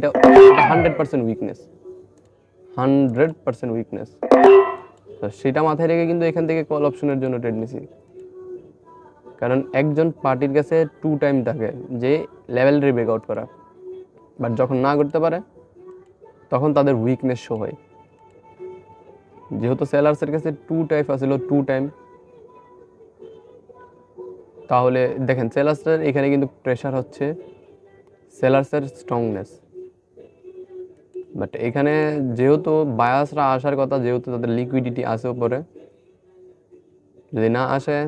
এটা 100% weakness, 100% weakness. তো সেটা মাথায় রেখে কিন্তু এখান থেকে কল অপশনের জন্য ট্রেড নিছি, কারণ একজন পার্টির কাছে 2 টাইম থাকে যে লেভেল ব্রেকআউট করা, বাট যখন না করতে পারে তখন তাদের উইকনেস শো হয়। যেহেতু সেলার্সের কাছে 2 টাইপ আছিল, 2 টাইম, তাহলে দেখেন সেলার্সের এখানে কিন্তু প্রেশার হচ্ছে সেলার্সের স্ট্রংনেস, বাট এখানে যেহেতু বায়াসরা আসার কথা, যেহেতু তাদের লিকুইডিটি আছে উপরে, যদি না আসে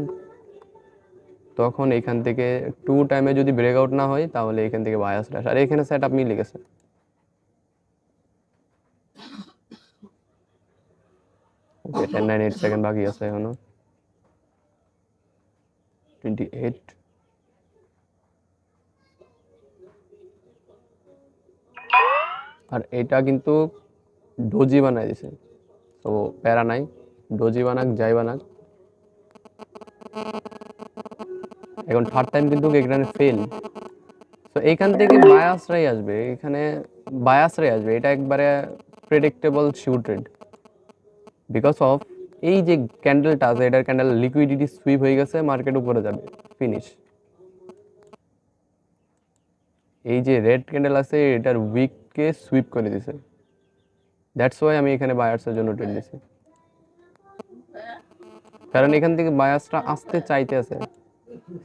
তখন এখান থেকে 2 টাইমে যদি ব্রেকআউট না হয় তাহলে এখান থেকে বায়াসরা আসে। আর এখানে সেট আপ মিলে গেছে। ওকে, 10-9-8 সেকেন্ড বাকি আছে এখনো, 28। আর এটা কিন্তু ডোজি বানাই দিছে, তো প্যারা নাই, ডোজি বানাক যাই বানাক। এখন থার্ড টাইম কিন্তু এখানে ফেল, তো এইখান থেকে বায়াসরাই আসবে, এখানে বায়াসরাই আসবে, এটা একবারে predictable sure trade, because of এই যে ক্যান্ডেলটা আছে, এটার ক্যান্ডেল লিকুইডিটি সুইপ হয়ে গেছে, মার্কেট উপরে যাবে, ফিনিশ। এই যে রেড ক্যান্ডেল আছে এটার উইককে সুইপ করে দিছে, দ্যাটস ওয়াই আমি এখানে বায়ার্সের জন্য ট্রেড নিছি, কারণ এখান থেকে বায়ার্সরা আসতে চাইতেছে।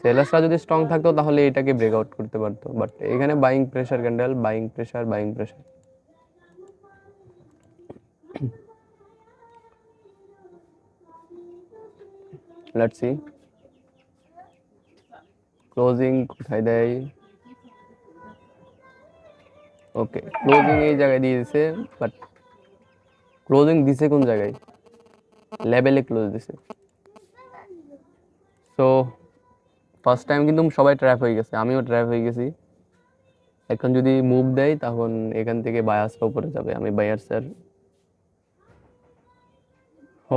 সেলার্সরা যদি স্ট্রং থাকতো তাহলে এটাকে ব্রেকআউট করতে পারতো, বাট এখানে buying pressure candle, buying pressure, buying pressure. Let's see closing কোথায় দেয়। ওকে, ক্লোজিং এই জায়গায় দিয়ে দিছে, বাট ক্লোজিং দিছে কোন জায়গায়, লেভেলে ক্লোজ দিছে। সো ফার্স্ট টাইম কিন্তু সবাই ট্র্যাপ হয়ে গেছে, আমিও ট্র্যাপ হয়ে গেছি। এখন যদি মুভ দেয় তখন এখান থেকে বায়াসটা উপরে যাবে, আমি বায়ার্সের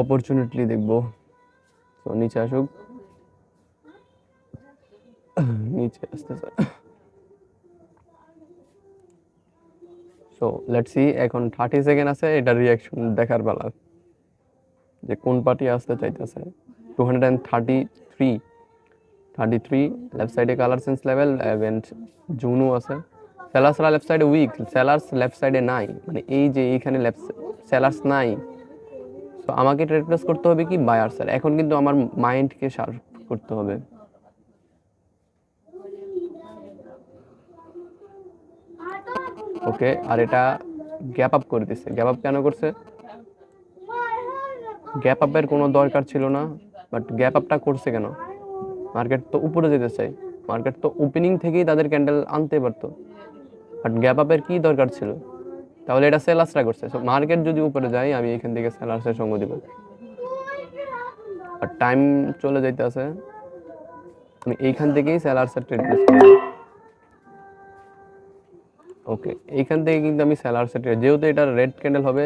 অপরচুনিটি দেখবো। তো নিচে আসুক, নিচে আসতেছে। সো লেটস সি, এখন 30 সেকেন্ড আছে, এটা রিয়াকশন দেখার বেলা যে কোন পার্টি আসতে চাইতেছে। 233, 33 লেফট সাইডে কালার সেন্স লেভেল, ইভেন্ট জুনও আছে। সেলার্সরা লেফট সাইডে উইক, সেলার্স লেফট সাইডে নাই, মানে এই যে এইখানে লেফট সেলার্স নাই। তো আমাকে ট্রেড প্লেস করতে হবে কি বায়ার্সের, এখন কিন্তু আমার মাইন্ডকে শার্প করতে হবে। ওকে, আর এটা গ্যাপ আপ করে দিচ্ছে। গ্যাপ আপ কেন করছে? গ্যাপ আপের কোনো দরকার ছিল না, বাট গ্যাপ আপটা করছে কেন? মার্কেট তো উপরে যেতে চাই, মার্কেট তো ওপেনিং থেকেই তাদের ক্যান্ডেল আনতে পারতো, বাট গ্যাপ আপের কি দরকার ছিল? তাহলে এটা সেলার্সরা করছে। সো মার্কেট যদি উপরে যায় আমি এখান থেকে সেলার্সের সঙ্গ দিব। আর টাইম চলে যাইতে আছে, আমি এইখান থেকেই সেলার্সের ট্রেড প্লেস করব। ওকে, এইখান থেকে কিন্তু আমি সেলার্সের ট্রেড, যেহেতু এটা রেড ক্যান্ডেল হবে,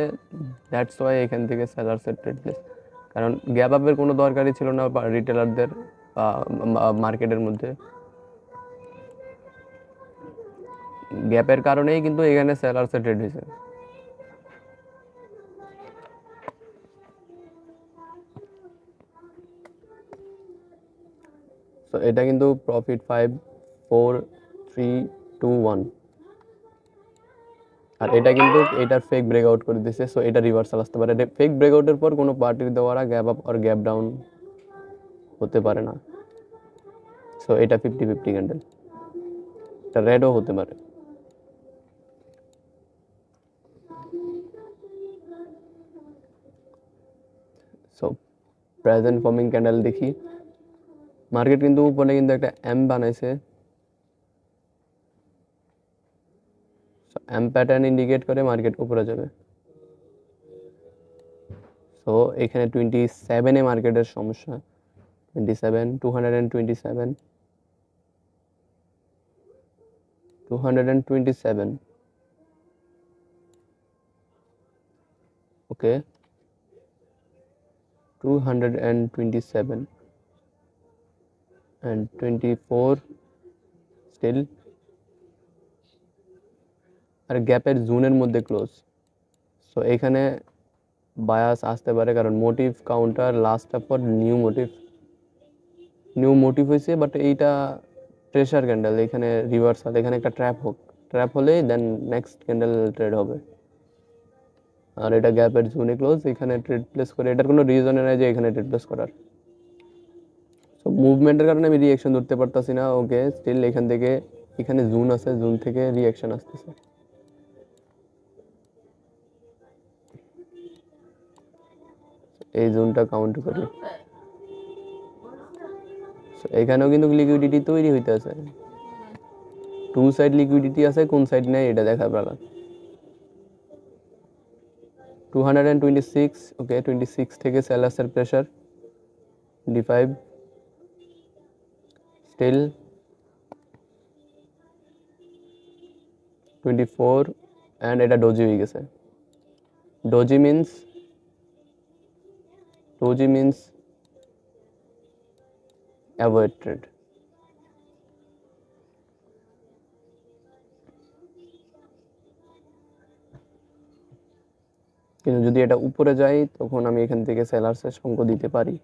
দ্যাটস ওয়াই এখান থেকে সেলার্সের ট্রেড প্লেস, কারণ গ্যাপ আপের কোনো দরকারই ছিল না রিটেলারদের বা মার্কেটের মধ্যে। গ্যাপের কারণেই কিন্তু এখানে সেলার্সের ট্রেড হয়েছে। সো এটা কিন্তু প্রফিট 5 4 3 2 1, আর এটা কিন্তু এটার ফেক ব্রেকআউট করে দিয়েছে। সো এটা রিভার্সাল আসতে পারে। ফেক ব্রেকআউটের পর কোনো পার্টির দ্বারা গ্যাপ আপ আর গ্যাপ ডাউন হতে পারে না। সো এটা 50-50 ক্যান্ডেল, এটা রেডও হতে পারে। সো প্রেজেন্ট ফর্মিং ক্যান্ডেল দেখি, মার্কেট কিন্তু উপরে কিন্তু একটা এম বানাইছে। এম প্যাটার্ন ইন্ডিকেট করে মার্কেট উপরে যাবে। সো এখানে 27-এ মার্কেটের সমস্যা, 27, 227, 227। ওকে, 227 and 24 still আর গ্যাপের জোনের মধ্যে ক্লোজ। সো এখানে বায়াস আসতে পারে, কারণ মোটিভ কাউন্টার লাস্ট পর নিউ মোটিভ হয়েছে, বাট এইটা প্রেশার ক্যান্ডেল, এখানে রিভার্সাল, এখানে একটা ট্র্যাপ হলেই দেন নেক্সট ক্যান্ডেল ট্রেড হবে। আর এটা গ্যাপের জোনে ক্লোজ, এখানে ট্রেড প্লেস করে, এটার কোনো রিজনে নাই যে এখানে ট্রেড প্লেস করার। সো মুভমেন্টের কারণে আমি রিয়াকশন ধরতে পারতাছি না। ওকে, স্টিল এখান থেকে, এখানে জোন আছে, জোন থেকে রিয়াকশন আসতেছে। এই জোনটা কাউন্ট করি। এখানেও কিন্তু লিকুইডিটি তৈরি হইতেছে, টু সাইড লিকুইডিটি আছে, কোন সাইড নেই এটা দেখার বেলা। 226, ওকে 26 থেকে সেলার্সের প্রেসার, 25 স্টিল, 24 অ্যান্ড এটা ডোজি হয়ে গেছে। Doji means avoid trade. কিন্তু যদি এটা উপরে যায় তখন আমি এখান থেকে সেলার্সের সঙ্গ দিতে পারি,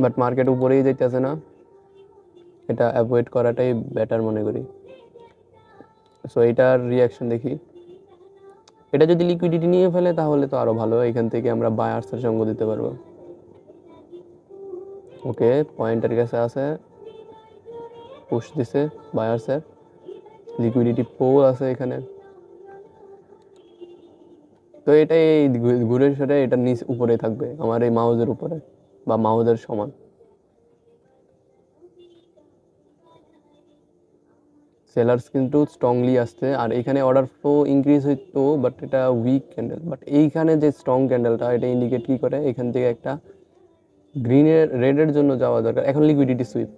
বাট মার্কেট উপরেই যাইতেছে না, এটা অ্যাভয়েড করাটাই বেটার মনে করি। সো এটার রিয়াকশন দেখি। এটা যদি লিকুইডিটি নিয়ে ফেলে তাহলে তো আরো ভালো, এখান থেকে আমরা বায়ার্সের সঙ্গ দিতে পারবো। ওকে, পয়েন্টের কাছে আছে, পুশ দিছে বায়ার্সের, লিকুইডিটি পোল আছে এখানে। তো এটাই ঘুরে সরে এটা নিচ উপরে থাকবে, আমার এই মাউজের উপরে বা মাউজের সমান। সেলার্স কিন্তু স্ট্রংলি আসছে, আর এখানে অর্ডার ফ্লো ইনক্রিজ হইতো, বাট এটা উইক ক্যান্ডেল। বাট এইখানে যে স্ট্রং ক্যান্ডেলটা, এটা ইন্ডিকেট কি করে, এখান থেকে একটা গ্রিনের রেডের জন্য যাওয়া দরকার। এখন লিকুইডিটি সুইপ,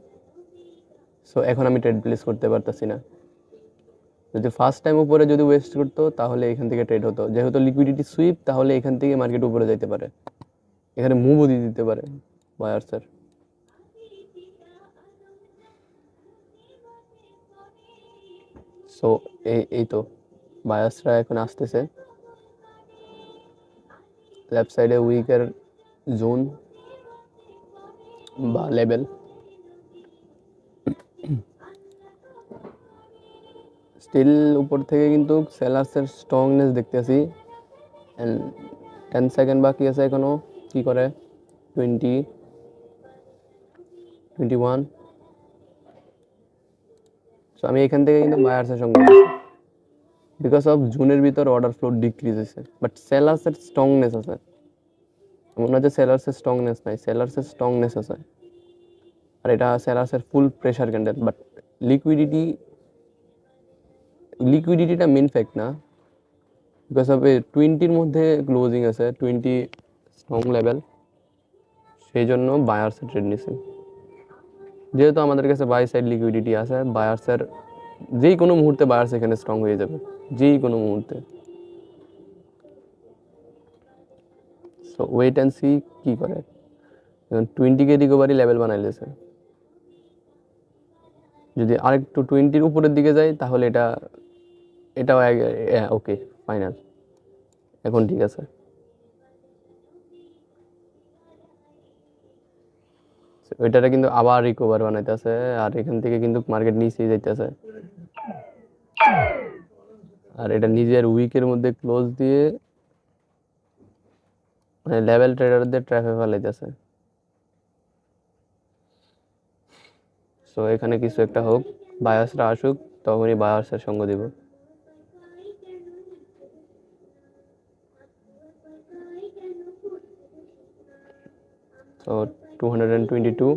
সো এখন আমি ট্রেড প্লেস করতে পারতেছি না। যদি ফার্স্ট টাইম উপরে যদি ওয়েস্ট করতো তাহলে এখান থেকে ট্রেড হতো, যেহেতু লিকুইডিটি সুইপ, তাহলে এখান থেকে মার্কেট উপরে যাইতে পারে, এখানে মুভও দিয়ে দিতে পারে বায়ার্সের। সো এই তো বায়ার্সরা এখন আসতেছে, লেফট সাইডে উইকের জোন বা লেভেল। স্টিল উপর থেকে কিন্তু সেলার্সের স্ট্রংনেস দেখতেছি। 10 সেকেন্ড বাকি আছে এখনো, কি করে 20, 21। সো আমি এখান থেকে কিন্তু বায়ার্সের সঙ্গে বিকজ অফ জুনের ভিতর অর্ডার ফ্লো ডিক্রিজ হয়েছে, বাট সেলার্সের স্ট্রংনেস আছে, এমন না যে সেলার্সের স্ট্রংনেস নাই, সেলার্সের স্ট্রংনেস আছে। আর এটা সেলার্সের ফুল প্রেশার ক্যান্ডেল, বাট লিকুইডিটিটা মেন ফ্যাক্ট না, বিকজ অফ 20-র মধ্যে ক্লোজিং আছে, 20 স্ট্রং লেভেল, সেই জন্য বায়ার্সের ট্রেড নিছে। যেহেতু আমাদের কাছে বাই সাইড লিকুইডিটি আছে, বায়ার্সের যেই কোনো মুহূর্তে বায়ার্স এখানে স্ট্রং হয়ে যাবে, যেই কোনো মুহূর্তে। সো ওয়েট অ্যান্ড সি কি করে। 20-কে রিকভারি লেভেল বানাইলেছে, যদি আরেকটু 20-র উপরের দিকে যায় তাহলে এটাও ওকে ফাইনাল, এখন ঠিক আছে। ওইটারে কিন্তু আবার রিকভার বানাইতেছে, আর এখান থেকে কিন্তু মার্কেট নিচেই যাইতেছে, আর এটা নিজের উইকের মধ্যে ক্লোজ দিয়ে মানে লেভেল ট্রেডারদের ট্র্যাপে ফেলাইতেছে। সো এখানে কিছু একটা হোক, বায়াসরা আসুক, তখনই বায়াসের সঙ্গ দিব। সো 222,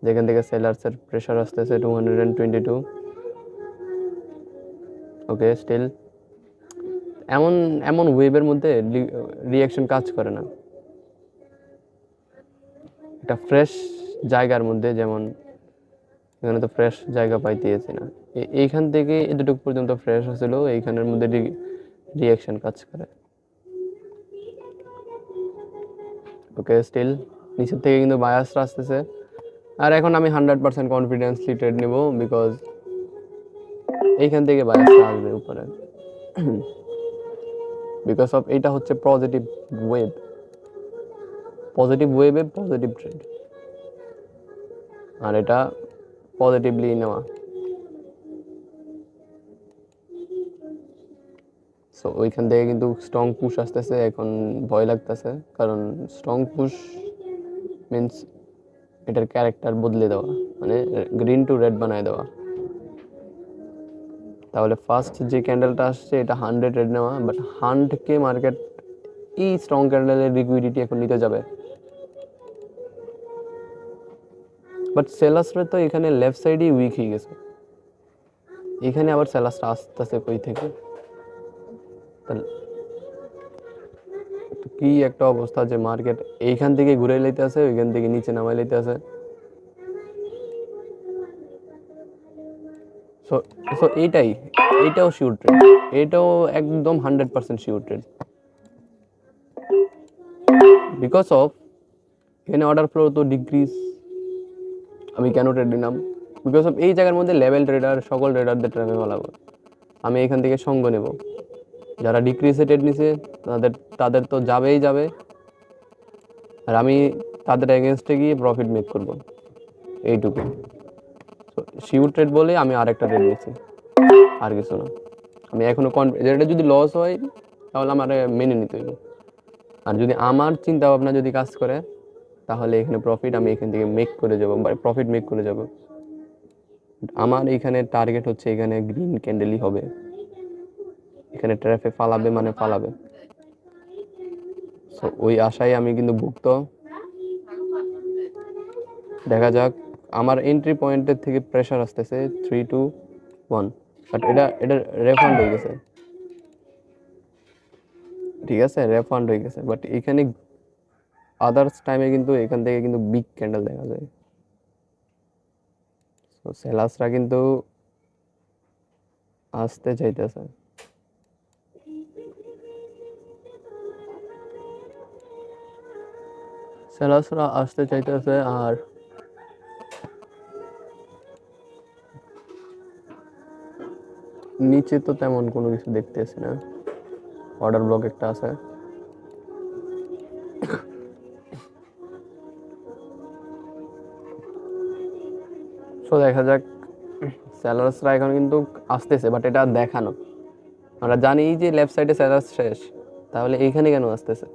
যেখান থেকে সেলার্সের প্রেশার আসতেছে 222। ওকে, স্টিল এমন ওয়েভের মধ্যে রিয়াকশন কাজ করে না। একটা ফ্রেশ জায়গার মধ্যে, যেমন এখানে তো ফ্রেশ জায়গা পাইতেছি না, এইখান থেকে এতটুকু পর্যন্ত ফ্রেশ হয়েছিল, এইখানের মধ্যে রিয়াকশন কাজ করে। ওকে, স্টিল নিচের থেকে কিন্তু বায়াসটা আসতেছে, আর এখন আমি 100% কনফিডেন্সলি ট্রেড নিব, বিকজ এইখান থেকে বায়াসটা আসবে উপরে, বিকজ অফ এটা হচ্ছে পজিটিভ ওয়েভ, পজিটিভ ওয়েভে পজিটিভ ট্রেড, আর এটা পজিটিভলি নেওয়া। সো ওইখান থেকে কিন্তু স্ট্রং পুশ আসতেছে, এখন ভয় লাগতেছে, কারণ স্ট্রং পুশ মিন্স এটার ক্যারেক্টার বদলে দেওয়া, মানে গ্রিন টু রেড বানায় দেওয়া। তাহলে ফার্স্ট যে ক্যান্ডেলটা আসছে এটা 100 রেড নেওয়া, বাট হান্টকে মার্কেট এই স্ট্রং ক্যান্ডেলের লিকুইডিটি এখন নিতে যাবে। বাট সেলার্সরা তো এখানে লেফট সাইডেই উইক হয়ে গেছে, এখানে আবার সেলার্সরা আসতেছে কই থেকে? কি একটা অবস্থা যে মার্কেট এইখান থেকে ঘুরে লাইতে আছে, ওইখান থেকে নিচে নামাই লাইতে আছে। সো সো এইটাও শিওর ট্রেড, এটাও একদম 100% শিওর ট্রেড, বিকজ অফ এখানে অর্ডার ফ্লো তো ডিক্রিজ। আমি কেন ট্রেড নিলাম? বিকজ অফ এই জায়গার মধ্যে লেভেল ট্রেডার, সকল ট্রেডারদের ট্র্যাপে ফেলাবো। আমি এখান থেকে সঙ্গ নেব, যারা ডিক্রিজে ট্রেড নিছে তাদের তো যাবেই যাবে, আর আমি তাদের এগেনস্টে গিয়ে প্রফিট মেক করব, এইটুকু। শিওর ট্রেড বলে আমি আরেকটা ট্রেড নিচ্ছি, আর কিছু না। আমি এখনো যেটা যদি লস হয় তাহলে আমার মেনে নিতে হইব, আর যদি আমার চিন্তা ভাবনা যদি কাজ করে তাহলে এখানে প্রফিট আমি এখান থেকে মেক করে যাব, বা প্রফিট মেক করে যাব। আমার এখানে টার্গেট হচ্ছে এখানে গ্রিন ক্যান্ডেলই হবে, এখানে ট্র্যাপে ফালাবে মানে ফালাবে। সো ওই আশায় আমি কিন্তু ভুক্ত। দেখা যাক, আমার এন্ট্রি পয়েন্টের থেকে প্রেশার আসতেছে 3 2 1, বাট এটা রেফান্ড হয়ে গেছে, ঠিক আছে, রেফান্ড হয়ে গেছে। বাট এখানে আদার্স টাইমে কিন্তু এখান থেকে কিন্তু বিগ ক্যান্ডেল দেখা যায়। সো সেলার্সরা কিন্তু আসতে চাইতেছে, সেলার্সরা আসতে চাইতেছে। আর নিচে তো তেমন কোনো কিছু দেখতেছি না, অর্ডার ব্লক একটা আছে। সো দেখা যাক, সেলার্সরা এখন কিন্তু আসতেছে, বাট এটা দেখানো, আমরা জানি যে লেফট সাইডে সেলার্স শেষ, তাহলে এইখানে কেন আসতেছে?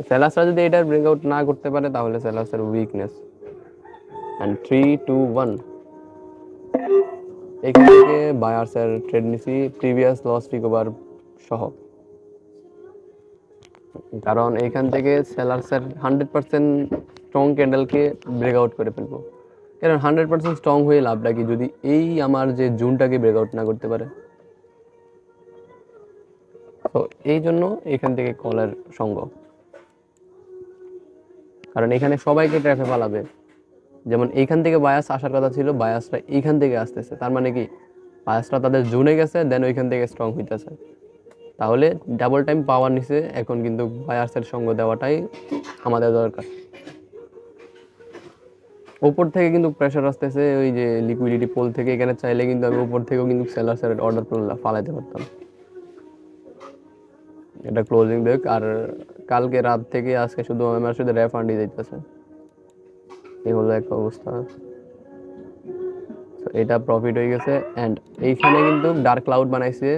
সেলার্সরা যদি এটার ব্রেকআউট না করতে পারে তাহলে সেলার্সের উইকনেস। অ্যান্ড 3 2 1, এখান থেকে বায়ার্সের ট্রেড নিছি প্রিভিয়াস লস রিকভার সহ, কারণ এখান থেকে সেলার্সের 100% স্ট্রং ক্যান্ডেলকে ব্রেকআউট করে ফেলবো। কারণ 100% স্ট্রং হয়ে লাভটা কি যদি এই আমার যে জুনটাকে ব্রেকআউট না করতে পারে? তো এই জন্য এখান থেকে কলের সঙ্গ, কারণ এখানে সবাইকে ট্র্যাপে পালাবে। যেমন এইখান থেকে বায়াস আসার কথা ছিল, বায়াসরা এইখান থেকে আসতেছে, তার মানে কি বায়াসরা তাদের জোনে গেছে, দেন ওইখান থেকে স্ট্রং হইতেছে, তাহলে ডাবল টাইম পাওয়ার নিচে এখন কিন্তু বায়ার্সের সঙ্গ দেওয়াটাই আমাদের দরকার। উপর থেকে কিন্তু প্রেশার আসতেছে, ওই যে লিকুইডিটি পোল থেকে, এখানে চাইলে কিন্তু আমি উপর থেকেও কিন্তু সেলার্সের অর্ডার ফালাইতে পারতাম। এটা ক্লোজিং দেখ, আর কালকে রাত থেকে আজকে শুধু আমার শুধু রেফান্ডই যাইতেছে, এই হলো একটা অবস্থা। এটা প্রফিট হয়ে গেছে। অ্যান্ড এইখানে কিন্তু ডার্ক ক্লাউড বানাইছে,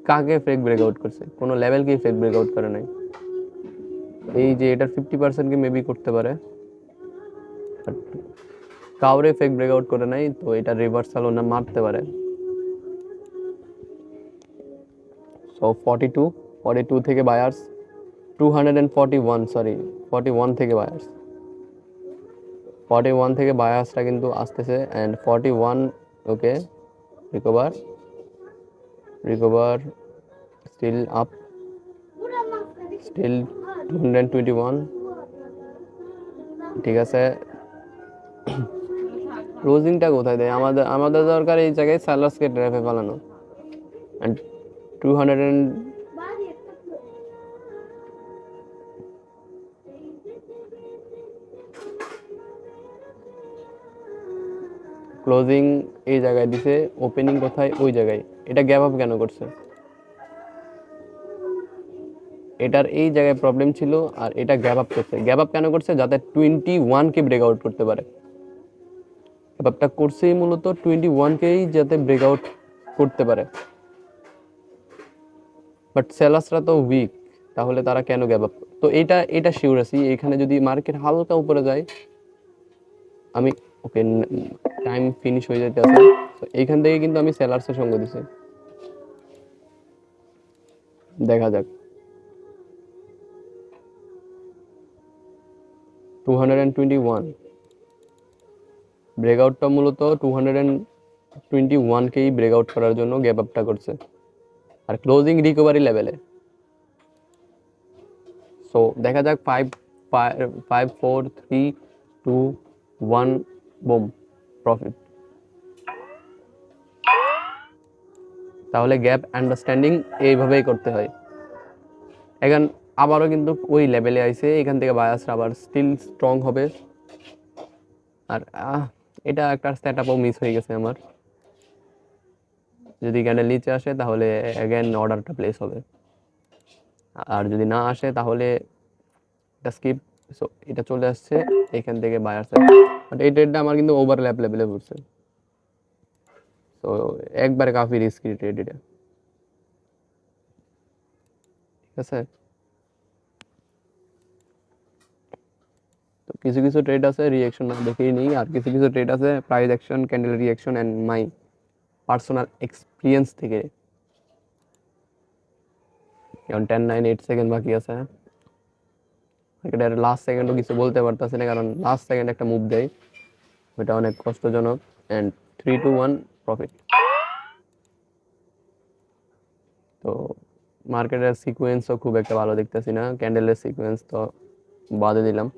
কাকে ফেক ব্রেকআউট করছে? কোনো লেভেলকেই ফেক ব্রেকআউট করে নাই। এই যে এটার 50% কি মেবি করতে পারে, কাউরে ফেক ব্রেকআউট করে নাই, তো এটা রিভার্সাল ওনা মারতে পারে। সো 42 থেকে বায়ার্স, 241 সরি 41 থেকে বায়ার্স, 41 থেকে বায়ার্সটা কিন্তু আসতেছে। And 41 okay, recover still up, still 221, ঠিক আছে। ক্লোজিংটা কোথায় দেয়? আমাদের দরকার এই জায়গায় সেলার্সকে ট্র্যাপে পালানো। অ্যান্ড 200 2 ক্লোজিং এই জায়গায় দিছে, ওপেনিং কোথায় ওই জায়গায়। এটা গ্যাপ আপ কেন করছে? এটার এই জায়গায় প্রবলেম ছিল আর এটা গ্যাপ আপ করছে। গ্যাপ আপ কেন করছে? যাতে 21কে ব্রেকআউট করতে পারে। গ্যাপ আপটা করছেই মূলত 21কেই যাতে ব্রেকআউট করতে পারে। বাট সেলার্সরা তো উইক, তাহলে তারা কেন গ্যাপ আপ? তো এটা শিওর আছি, এখানে যদি মার্কেট হালকা উপরে যায়, আমি ওকে টাইম ফিনিশ হয়ে যেতে আছে, তো এইখান থেকে কিন্তু আমি সেলার্সের সঙ্গ দিছি। দেখা যাক 221 ব্রেকআউটটা মূলত 221কেই ব্রেকআউট করার জন্য গ্যাপ আপটা করছে, আর ক্লোজিং রিকভারি লেভেলে। সো দেখা যাক 5 4 3 2 1 বুম প্রফিট। তাহলে গ্যাপ আন্ডারস্ট্যান্ডিং এইভাবেই করতে হয়। এখন আবারও কিন্তু ওই লেভেলে আইছে, এখান থেকে বায়াসরা আবার স্টিল স্ট্রং হবে। আর এটা একটা সেটআপও মিস হয়ে গেছে আমার। যদি ক্যান্ডেল নিচে আসে তাহলে অ্যাগেন অর্ডারটা প্লেস হবে, আর যদি না আসে তাহলে এটা স্কিপ। সো এটা চলে আসছে এখান থেকে বায়ার সাইড, বাট এই ট্রেডটা আমার কিন্তু ওভারল্যাপ লেভেলে পড়ছে। তো একবারে কাফি রিস্কি ট্রেড এটা, ঠিক আছে। তো কিছু কিছু ট্রেড আছে রিঅ্যাকশন না দেখেই নিই, আর কিছু কিছু ট্রেড আছে price action, candle reaction and my personal experience থেকে। এখন 10 9 8 সেকেন্ড বাকি আছে, মার্কেটের লাস্ট সেকেন্ডও কিছু বলতে পারতেছে না, কারণ লাস্ট সেকেন্ড একটা মুভ দেয়, ওইটা অনেক কষ্টজনক। And 3 2 1 profit. তো মার্কেটের সিকোয়েন্সও খুব একটা ভালো দেখতেছি না, ক্যান্ডেলের সিকোয়েন্স তো বাদে দিলাম।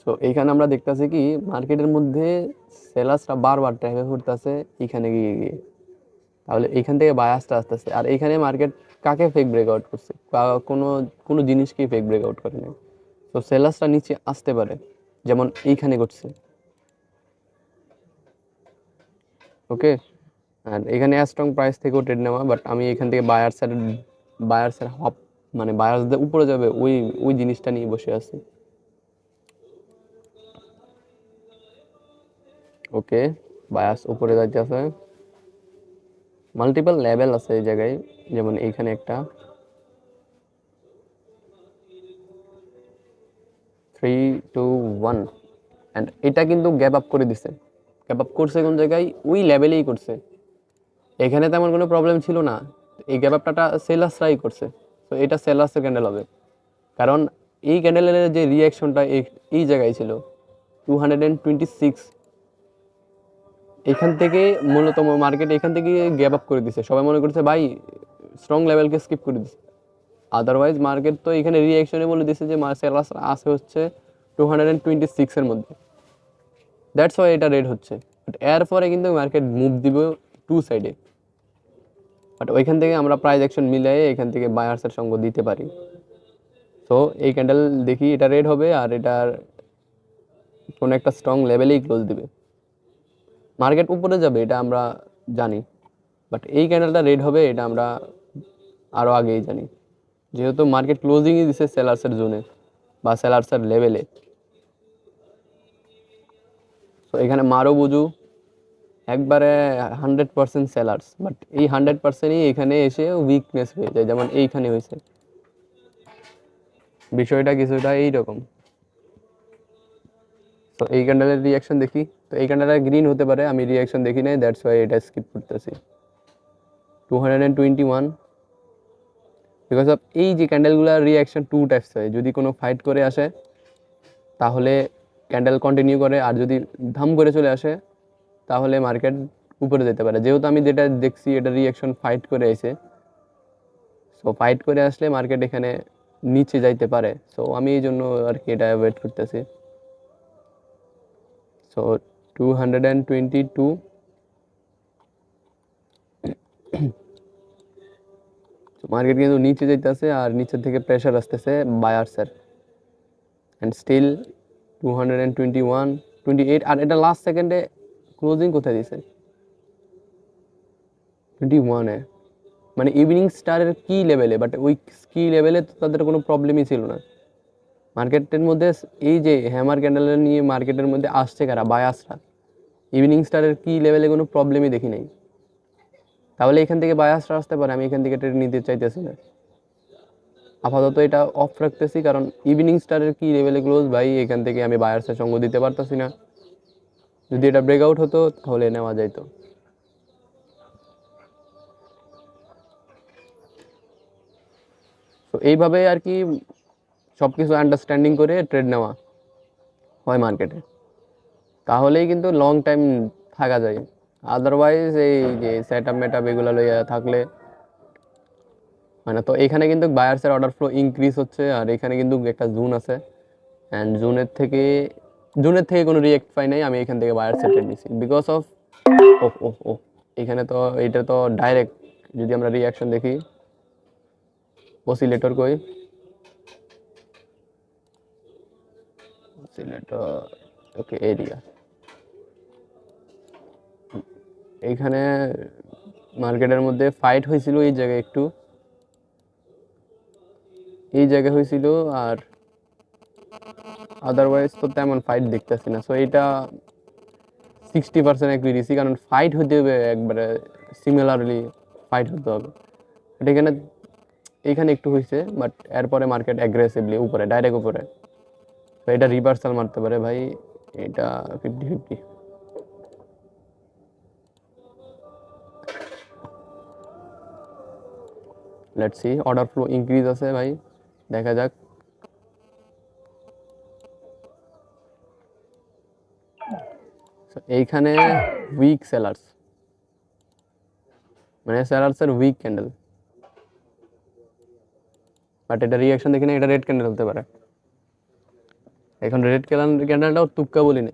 সো এইখানে আমরা দেখতেছি কি মার্কেটের মধ্যে সেলার্সরা বারবার ট্র্যাকে করতেছে এখানে গিয়ে গিয়ে, তাহলে এইখান থেকে বায়াসটা আসতেছে। আর এইখানে মার্কেট কাকে ফেক ব্রেকআউট করছে? কোনো কোনো জিনিসকেই ফেক ব্রেকআউট করে না। তো সেলার্সরা নিচে আসতে পারে, যেমন এইখানে করছে, ওকে। আর এখানে স্ট্রং প্রাইস থেকেও ট্রেড নেওয়া, বাট আমি এখান থেকে বায়ার্সের হপ মানে বায়ার্সদের উপরে যাবে ওই ওই জিনিসটা নিয়ে বসে আছি। ওকে, বায়াস উপরে যাইতে আছে, মাল্টিপল লেভেল আছে এই জায়গায়, যেমন এইখানে একটা 3 2 1 অ্যান্ড এটা কিন্তু গ্যাপ আপ করে দিছে। গ্যাপ আপ করছে কোন জায়গায়? ওই লেভেলেই করছে, এখানে তেমন কোনো প্রবলেম ছিল না। এই গ্যাপ আপটা সেলার্সরাই করছে, তো এটা সেলার্সের ক্যান্ডেল হবে, কারণ এই ক্যান্ডেলের যে রিয়াকশনটা এই জায়গায় ছিল 226, এখান থেকে মূলত মার্কেট এখান থেকে গ্যাপ আপ করে দিছে। সবাই মনে করছে ভাই স্ট্রং লেভেলকে স্কিপ করে দিছে, আদারওয়াইজ মার্কেট তো এখানে রিয়াকশনে বলে দিছে যে সেলার্স আছে হচ্ছে 226 মধ্যে, দ্যাটস ওয়াই এটা রেড হচ্ছে। বাট এরপরে কিন্তু মার্কেট মুভ দিবে টু সাইডে, বাট ওইখান থেকে আমরা প্রাইস অ্যাকশন মিলাই এখান থেকে বায়ার্সের সঙ্গ দিতে পারি। সো এই ক্যান্ডেল দেখি এটা রেড হবে, আর এটার কোনো একটা স্ট্রং লেভেলেই ক্লোজ দিবে, মার্কেট উপরে যাবে এটা আমরা জানি, বাট এই ক্যান্ডেলটা রেড হবে এটা আমরা আরও আগেই জানি, যেহেতু মার্কেট ক্লোজিংই দিছে সেলার্সের জোনে বা সেলার্সের লেভেলে। তো এখানে মারো বুঝু একবারে 100% সেলার্স, বাট এই 100%ই এখানে এসে উইকনেস হয়ে যায়, যেমন এইখানে হয়েছে। বিষয়টা কিছুটা এইরকম। তো এই ক্যান্ডেলের রিয়াকশন দেখি, তো এই ক্যান্ডেলটা গ্রিন হতে পারে, আমি রিয়াকশন দেখি নাই, দ্যাটস ওয়াই এটা স্কিপ করতেছি। 221 বিকজ অফ এই যে ক্যান্ডেলগুলোর রিয়াকশন টু টাইপস হয়, যদি কোনো ফাইট করে আসে তাহলে ক্যান্ডেল কন্টিনিউ করে, আর যদি ধাম করে চলে আসে তাহলে মার্কেট উপরে যেতে পারে। যেহেতু আমি যেটা দেখছি এটা রিয়াকশন ফাইট করে আসে, সো ফাইট করে আসলে মার্কেট এখানে নিচে যাইতে পারে, সো আমি এই জন্য আর কি এটা অ্যাভয়েড করতেছি। সো 222 মার্কেট কিন্তু নিচে যাইতেছে, আর নিচের থেকে প্রেশার আসতেছে বায়ার্সের, অ্যান্ড স্টিল 221 28, আর এটা লাস্ট সেকেন্ডে ক্লোজিং কোথায় দিছে 21-এ, মানে ইভিনিং স্টারের কি লেভেলে, বাট ওই কি লেভেলে তো তাদের কোনো প্রবলেমই ছিল না মার্কেটের মধ্যে। এই যে হ্যামার ক্যান্ডেল নিয়ে মার্কেটের মধ্যে আসছে কারা, বায়াসরা। ইভিনিং স্টারের কি লেভেলে কোনো প্রবলেমই দেখি নাই। তাহলে এখান থেকে বায়াসরা আসতে পারে, আমি এখান থেকে ট্রেড নিতে চাইতেছি না আপাতত, এটা অফ রাখতেছি, কারণ ইভিনিং স্টারের কি লেভেলে ক্লোজ ভাই, এখান থেকে আমি বায়ার্সের সঙ্গ দিতে পারতেছি না। যদি এটা ব্রেকআউট হতো তাহলে নেওয়া যাইতো। তো এইভাবে আর কি সব কিছু আন্ডারস্ট্যান্ডিং করে ট্রেড নেওয়া হয় মার্কেটে, তাহলেই কিন্তু লং টাইম থাকা যায়। আদারওয়াইজ এই যে সেট আপ মেট আপ এগুলো লইয়া থাকলে হয় না। তো এখানে কিন্তু বায়ার্সের অর্ডার ফ্লো ইনক্রিজ হচ্ছে, আর এখানে কিন্তু একটা জোন আছে, অ্যান্ড জুনের থেকে কোনো রিয়েক্ট পাই নাই, আমি এখান থেকে বায়ার্সের ট্রেড নিছি বিকজ অফ ও এখানে তো এটা তো ডাইরেক্ট, যদি আমরা রিয়াকশন দেখি অসিলেটর কই, অসিলেটর ওকে এরিয়া, এইখানে মার্কেটের মধ্যে ফাইট হয়েছিল এই জায়গায় একটু, এই জায়গায় হয়েছিল, আর আদারওয়াইজ তো তেমন ফাইট দেখতেছি না। সো এটা 60% অ্যাকুরেসি, কারণ ফাইট হতে হবে একবারে সিমিলারলি ফাইট হতে হবে। বাট এখানে একটু হয়েছে, বাট এরপরে মার্কেট অ্যাগ্রেসিভলি উপরে, ডাইরেক্ট উপরে, তো এটা রিভার্সাল মারতে পারে ভাই, এটা 50-50। Let's see, order flow increase আছে ভাই, দেখা যাক। এইখানে উইক সেলার্স, মানে সেলার্সের উইক ক্যান্ডেল, বাট এটা রিয়াকশন দেখি না, এটা রেড ক্যান্ডেল হতে পারে। এখন রেড ক্যান্ডেলটাও তুক্কা বলি না,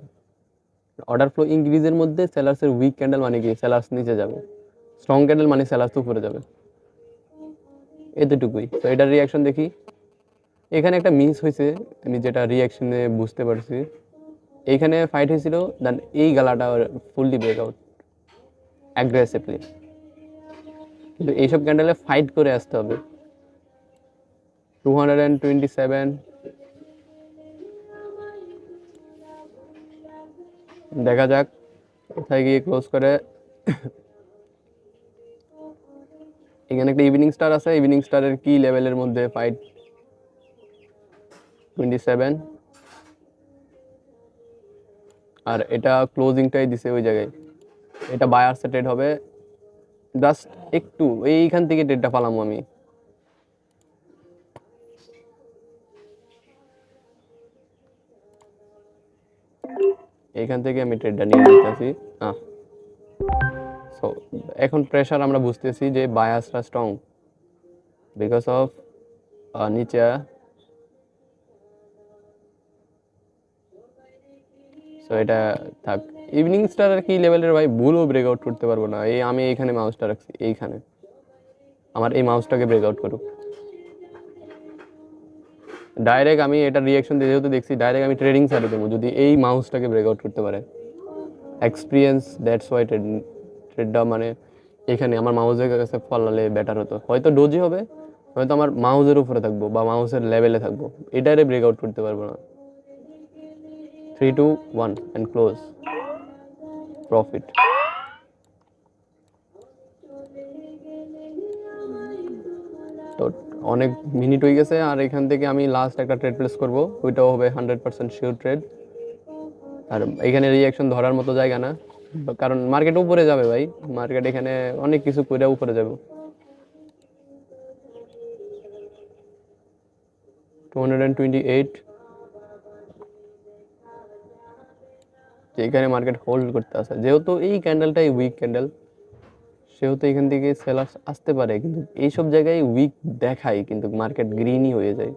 অর্ডার ফ্লো ইনক্রিজের মধ্যে সেলার্সের উইক ক্যান্ডেল মানে কি সেলার্স নিচে যাবে, স্ট্রং ক্যান্ডেল মানে সেলার্স উপরে যাবে, এতটুকুই। তো এটার রিয়াকশন দেখি। এখানে একটা মিস হয়েছে, আমি যেটা রিয়াকশনে বুঝতে পারছি, এইখানে ফাইট হয়েছিল, দেন এই গালাটা ফুললি ব্রেকআউট অ্যাগ্রেসিভলি, কিন্তু এইসব ক্যান্ডেলে ফাইট করে আসতে হবে। 227 দেখা যাক কোথায় গিয়ে ক্লোজ করে। এখানে একটা ইভিনিং স্টার আছে, ইভিনিং স্টারের কি লেভেলের মধ্যে ফাইট, 27, আর এটা ক্লোজিংটাই দিছে ওই জায়গায়, এটা বায়ার্সে ট্রেড হবে, জাস্ট একটু এইখান থেকে ট্রেডটা পালাম আমি। এইখান থেকে আমি ট্রেডটা নিয়ে নিতেছি। সো এখন প্রেশার আমরা বুঝতেছি যে বায়াসরা স্ট্রং বিকজ অফ নিচে, সো এটা থাক। ইভিনিং স্টারের কি লেভেলের ভাই ভুলও ব্রেকআউট করতে পারবো না, এই আমি এইখানে মাউসটা রাখছি, এইখানে আমার এই মাউসটাকে ব্রেকআউট করুক ডাইরেক্ট, আমি এটা রিয়াকশন দিয়ে যেহেতু দেখছি, ডাইরেক্ট আমি ট্রেডিং সাইডে দেবো যদি এই মাউসটাকে ব্রেকআউট করতে পারে। এক্সপিরিয়েন্স, দ্যাটস ওয়াই ট্রেডটা, মানে এখানে আমার মাউসের কাছে ফলালে বেটার হতো, হয়তো ডোজি হবে, হয়তো আমার মাউসের উপরে থাকবো বা মাউসের লেভেলে থাকবো, এটারে ব্রেকআউট করতে পারবো না। 3, 2, 1 অ্যান্ড ক্লোজ, প্রফিট। তো অনেক মিনিট হয়ে গেছে, আর এখান থেকে আমি লাস্ট একটা ট্রেড প্লেস করবো, ওইটাও হবে 100% শিওর ট্রেড। আর এখানে রিয়াকশন ধরার মতো জায়গা না, কারণ মার্কেট উপরে যাবে ভাই, মার্কেট এখানে অনেক কিছু করে উপরে যাবে। 228, এখানে মার্কেট হোল্ড করতে আসে, যেহেতু এই ক্যান্ডেলটাই উইক ক্যান্ডেল, সেহেতু এখান থেকে সেলার্স আসতে পারে, কিন্তু এইসব জায়গায় উইক দেখায় কিন্তু মার্কেট গ্রিনই হয়ে যায়,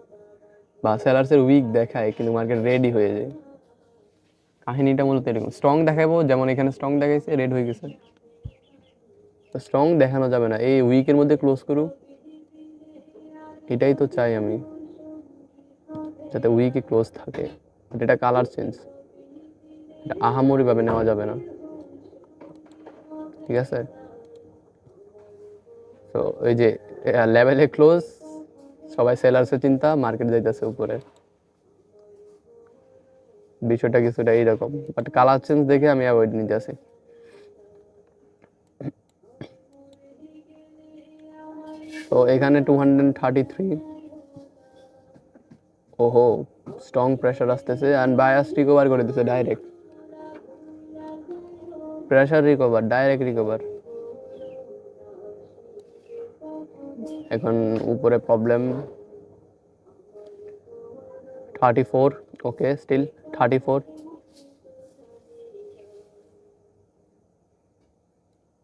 বা সেলার্সের উইক দেখায় কিন্তু মার্কেট রেডই হয়ে যায়। কাহিনীটা মূলত এরকম, স্ট্রং দেখাবো, যেমন এখানে স্ট্রং দেখাইছে, রেড হয়ে গেছে। তো স্ট্রং দেখানো যাবে না, এই উইকের মধ্যে ক্লোজ করুক, এটাই তো চাই আমি, যাতে উইকে ক্লোজ থাকে, বাট এটা কালার চেঞ্জ। এটা আহামরি ভাবে নেওয়া যাবে না, ঠিক আছে? তো ওই যে লেভেলে ক্লোজ, সবাই সেলার্সের চিন্তা, মার্কেট যাইতেছে উপরে, বিষয়টা কিছুটা এইরকম। বাট কালার চেঞ্জ দেখে আমি অ্যাভয়েড নিতে আসি। তো এখানে 233, ওহো স্ট্রং প্রেসার আসতেছে অ্যান্ড বায়াস রিকভার করে দিতেছে direct, pressure recover, direct recover. এখন উপরে প্রবলেম 34, ওকে স্টিল 34,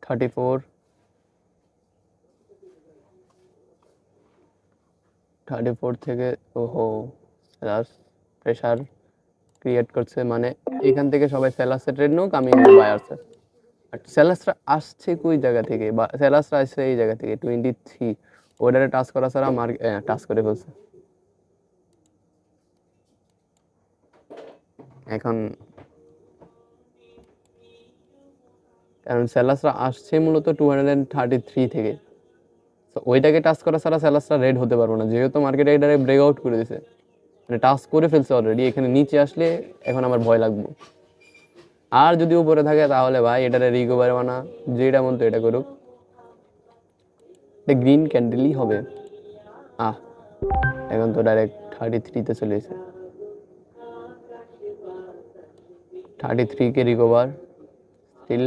34, 34 থেকে ওহো সেলার্স প্রেসার ক্রিয়েট করছে, মানে এখান থেকে সবাই সেলার্সে ট্রেড নোক, আমি বায়ার্সে। সেলার্সরা আসছে কই জায়গা থেকে, বা সেলার্সরা আসছে এই জায়গা থেকে 23, ওটারে টাচ করা ছাড়া টাচ করে ফেলছে। এখন কারণ সেলার্সরা আসছে মূলত 233 থেকে, তো ওইটাকে টাচ করা ছাড়া সেলার্সরা রেড হতে পারবো না, যেহেতু মার্কেটে এটারে ব্রেক আউট করে দিছে, মানে টাচ করে ফেলছে অলরেডি। এখানে নিচে আসলে এখন আমার ভয় লাগবে, আর যদি উপরে থাকে তাহলে ভাই এটারে রিকভার বানা, যেটা মন তো এটা করুক, এটা গ্রিন ক্যান্ডেলই হবে। এখন তো ডাইরেক্ট 33-তে চলে এসেছে, 33-কে রিকভার স্টিল।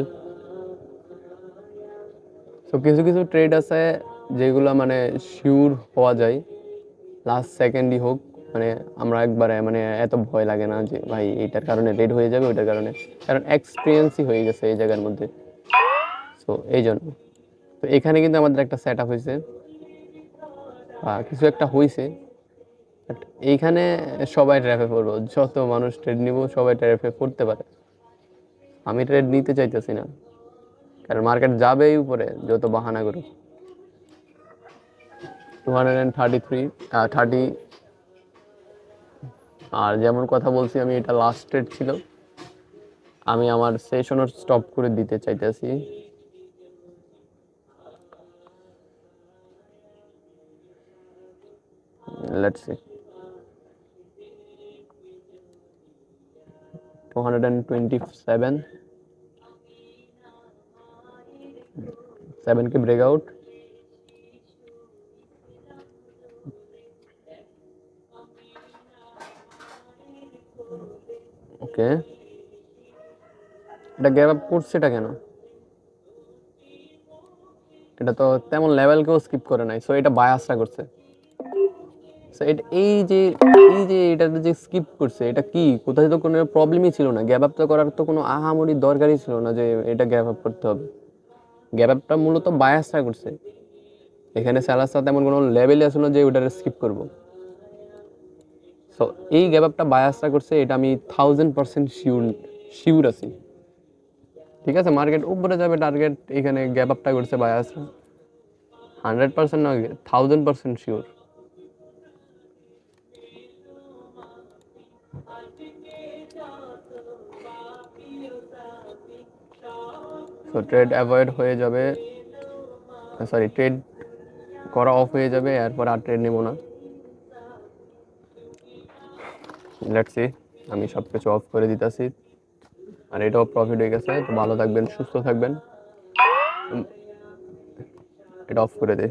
তো কিছু কিছু ট্রেড আছে যেগুলো মানে শিওর হওয়া যায় লাস্ট সেকেন্ডই হোক, মানে আমরা একবারে মানে এত ভয় লাগে না যে ভাই এইটার কারণে রেড হয়ে যাবে ওইটার কারণে, কারণ এক্সপিরিয়েন্সই হয়ে গেছে এই জায়গার মধ্যে। সো এই জন্য তো এখানে কিন্তু আমাদের একটা সেট আপ হয়েছে, কিছু একটা হয়েছে, বাট এইখানে সবাই ট্র্যাপে পড়বো, যত মানুষ ট্রেড নিব সবাই ট্র্যাপে পড়তে পারে। আমি ট্রেড নিতে চাইতেছি না, কারণ মার্কেট যাবেই উপরে যত বাহানা করুক। 233, 30, আর যেমন কথা বলছি আমি, এটা লাস্ট ট্রেড ছিল, আমি আমার সেশনও স্টপ করে দিতে চাইতেছি। লেটস সি 227, 7 के ब्रेकआउट, ওকে এটা গ্যাপ আপ করছে, এটা কেন? এটা তো তেমন লেভেলকেও স্কিপ করে নাই, সো এটা বায়াসটা করছে। সো এটা এই যে এটা যে স্কিপ করছে, এটা কি কোথায় তো কোনো প্রবলেমই ছিল না, গ্যাপ আপ তো করার তো কোনো আহামরি দরকারই ছিল না যে এটা গ্যাপ আপ করতে হবে। গ্যাপ আপটা মূলত বায়াসটা করছে, এখানে স্যালাসটা তেমন কোনো লেভেলে আসলো যে ওটা স্কিপ করব। সো এই গ্যাপ আপটা বায়াসটা করছে, এটা আমি 1000% শিওর আছি। ঠিক আছে, মার্কেট উপরে যাবে টার্গেট, এখানে গ্যাপ আপটা করছে বায়াসরা, 100% না 1000% শিওর। সো ট্রেড অ্যাভয়েড হয়ে যাবে, সরি ট্রেড করা অফ হয়ে যাবে, এরপর আর ট্রেড নেব না। লেটস সি, আমি সব কিছু অফ করে দিতেছি, আর এটাও প্রফিট হয়ে গেছে। তো ভালো থাকবেন, সুস্থ থাকবেন, এটা অফ করে দে।